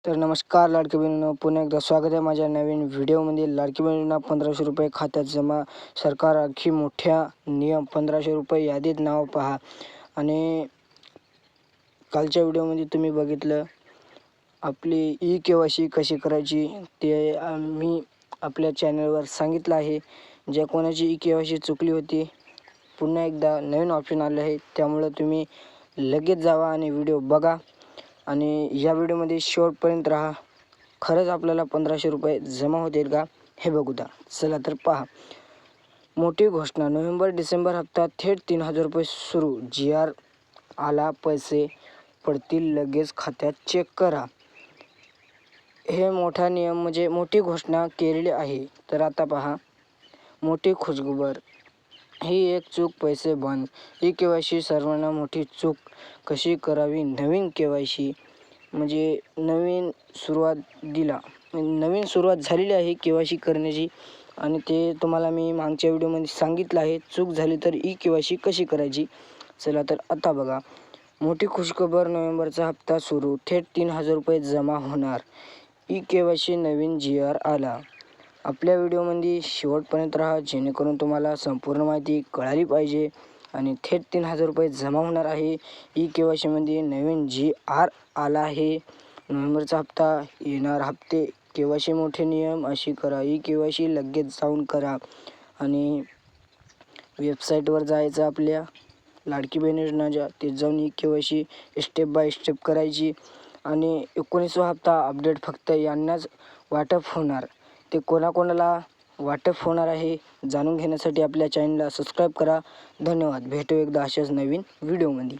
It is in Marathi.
तर नमस्कार लाडकी बहिणींनो, पुन्हा एकदा स्वागत आहे माझ्या नवीन व्हिडिओमध्ये. लाडकी बहिणींना 1500 रुपये खात्यात जमा. सरकार आणखी मोठ्या नियम. 1500 रुपये यादीत नाव पहा. आणि कालच्या व्हिडिओमध्ये तुम्ही बघितलं आपली ई-KYC कशी करायची ते आम्ही आपल्या चॅनलवर सांगितलं आहे. ज्या कोणाची ई-KYC चुकली होती, पुन्हा एकदा नवीन ऑप्शन आले आहे, त्यामुळे तुम्ही लगेच जावा आणि व्हिडिओ बघा आणि या व्हिडिओमध्ये शेवटपर्यंत राहा. खरंच आपल्याला 1500 रुपये जमा होतील का हे बघू द्या. चला तर पहा. मोठी घोषणा. नोव्हेंबर-डिसेंबर हप्ता थेट 3000 रुपये सुरू. GR आला, पैसे पडतील लगेच खात्यात, चेक करा. हे मोठा नियम म्हणजे मोठी घोषणा केलेली आहे. तर आता पहा, मोठी खुशखबर. ही एक चूक पैसे बंद. ई-KYC सर्वांना मोठी चूक कशी करावी. नवीन KYC म्हणजे नवीन सुरुवात झालेली आहे KYC करण्याची आणि ते तुम्हाला मी मागच्या व्हिडिओमध्ये सांगितलं आहे. चूक झाली तर ई-KYC कशी करायची. चला तर आता बघा. मोठी खुशखबर. नोव्हेंबरचा हप्ता सुरू. थेट 3000 रुपये जमा होणार. ई-KYC नवीन GR आला. आपल्या व्हिडिओमध्ये शेवटपर्यंत राहा, जेणेकरून तुम्हाला संपूर्ण माहिती कळाली पाहिजे. आणि थेट 3000 रुपये जमा होणार आहे. ई-KYCमध्ये नवीन GR आला आहे. नोव्हेंबरचा हप्ता येणार. हप्ते KYC मोठे नियम अशी करा. ई-KYC लगेच जाऊन करा. आणि वेबसाईटवर जायचं आपल्या लाडकी बहीण योजनाच्या, ते जाऊन ई-KYC स्टेप बाय स्टेप करायची. आणि 19वा हप्ता अपडेट फक्त यांनाच वाटप होणार. ते कोणाकोणाला वाटप होणार आहे जाणून घेण्यासाठी आपल्या चॅनलला सबस्क्राईब करा. धन्यवाद. भेटू एकदा अशाच नवीन व्हिडिओमध्ये.